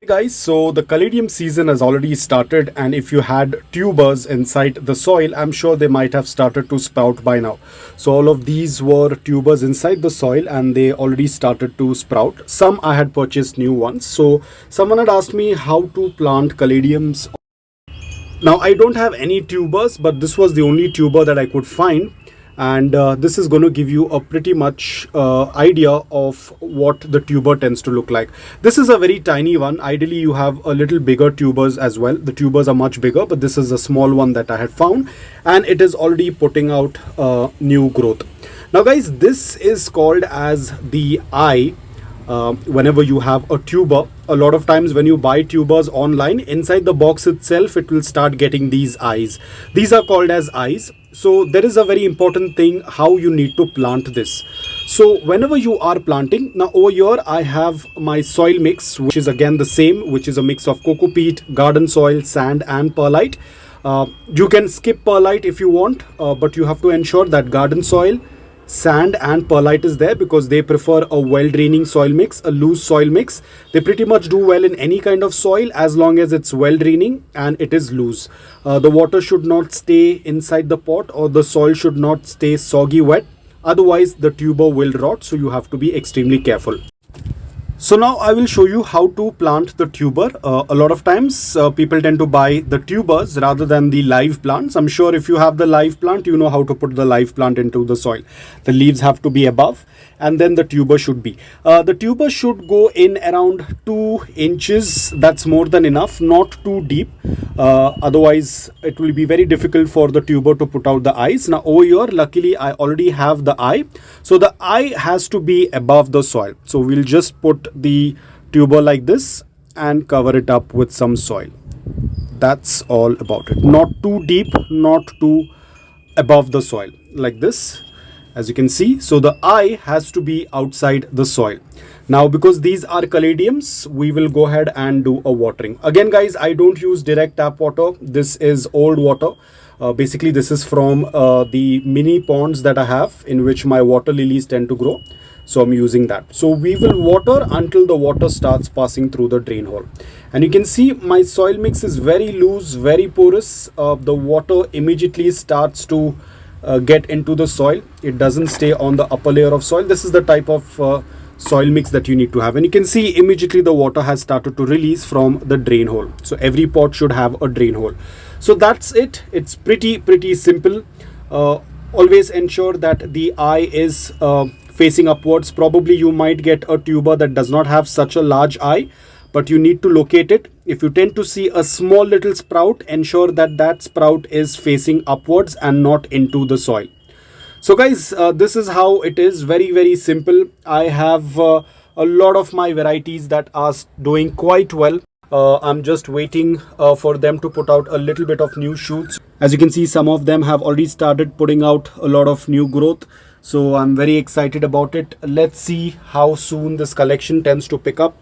Guys, so the Caladium season has already started, and if you had tubers inside the soil, I'm sure they might have started to sprout by now. So all of these were tubers inside the soil and they already started to sprout. Some I had purchased new ones. So someone had asked me how to plant Caladiums. Now I don't have any tubers, but this was the only tuber that I could find, and this is going to give you a pretty much idea of what the tuber tends to look like. This is a very tiny one. Ideally you have a little bigger tubers as well. The tubers are much bigger, but this is a small one that I had found, and it is already putting out new growth. Now guys, this is called as the eye. Whenever you have a tuber, a lot of times when you buy tubers online, inside the box itself it will start getting these eyes. These are called as eyes. So there is a very important thing how you need to plant this. So whenever you are planting, now over here I have my soil mix, which is again the same, which is a mix of coco peat, garden soil, sand and perlite. You can skip perlite if you want, but you have to ensure that garden soil, sand and perlite is there, because they prefer a well draining soil mix, a loose soil mix. They pretty much do well in any kind of soil as long as it's well draining and it is loose. The water should not stay inside the pot, or the soil should not stay soggy wet, otherwise the tuber will rot. So you have to be extremely careful. So now I will show you how to plant the tuber. A lot of times people tend to buy the tubers rather than the live plants. I'm sure if you have the live plant, you know how to put the live plant into the soil. The leaves have to be above, and then the tuber should be. The tuber should go in around 2 inches. That's more than enough, not too deep. Otherwise it will be very difficult for the tuber to put out the eyes. Now over here, luckily I already have the eye. So the eye has to be above the soil. So we'll just put the tuber like this and cover it up with some soil. That's all about it. Not too deep, not too above the soil, like this, as you can see. So the eye has to be outside the soil. Now because these are caladiums, we will go ahead and do a watering. Again guys, I don't use direct tap water. This is old water. Basically this is from the mini ponds that I have, in which my water lilies tend to grow. So I'm using that. So we will water until the water starts passing through the drain hole. And you can see my soil mix is very loose, very porous. The water immediately starts to get into the soil. It doesn't stay on the upper layer of soil. This is the type of soil mix that you need to have. And you can see immediately the water has started to release from the drain hole. So every pot should have a drain hole. So that's it. It's pretty simple. Always ensure that the eye is facing upwards. Probably you might get a tuber that does not have such a large eye, but you need to locate it. If you tend to see a small little sprout, ensure that that sprout is facing upwards and not into the soil. So guys, this is how it is. Very simple. I have a lot of my varieties that are doing quite well. I'm just waiting for them to put out a little bit of new shoots. As you can see, some of them have already started putting out a lot of new growth. So I'm very excited about it. Let's see how soon this collection tends to pick up.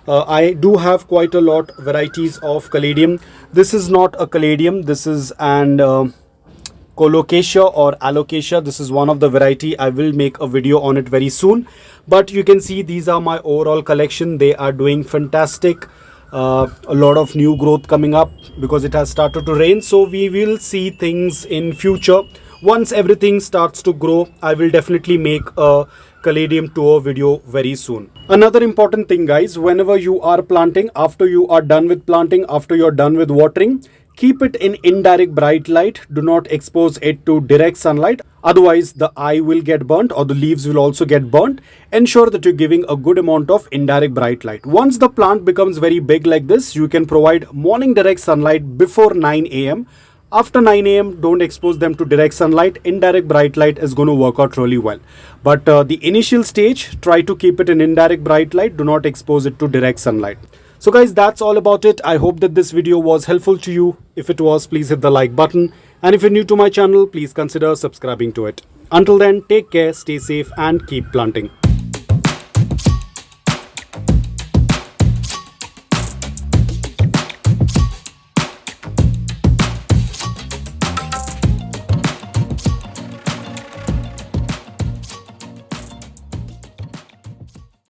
I do have quite a lot varieties of Caladium. This is not a Caladium. This is an Colocasia or Alocasia. This is one of the variety. I will make a video on it very soon. But you can see these are my overall collection. They are doing fantastic. A lot of new growth coming up because it has started to rain. So we will see things in future. Once everything starts to grow, I will definitely make a Caladium tour video very soon. Another important thing guys, whenever you are planting, after you are done with planting, after you're done with watering, keep it in indirect bright light. Do not expose it to direct sunlight. Otherwise the eye will get burnt, or the leaves will also get burnt. Ensure that you're giving a good amount of indirect bright light. Once the plant becomes very big like this, you can provide morning direct sunlight before 9 AM. After 9 AM, don't expose them to direct sunlight. Indirect bright light is going to work out really well. But the initial stage, try to keep it in indirect bright light. Do not expose it to direct sunlight. So guys, that's all about it. I hope that this video was helpful to you. If it was, please hit the like button. And if you're new to my channel, please consider subscribing to it. Until then, take care, stay safe and keep planting.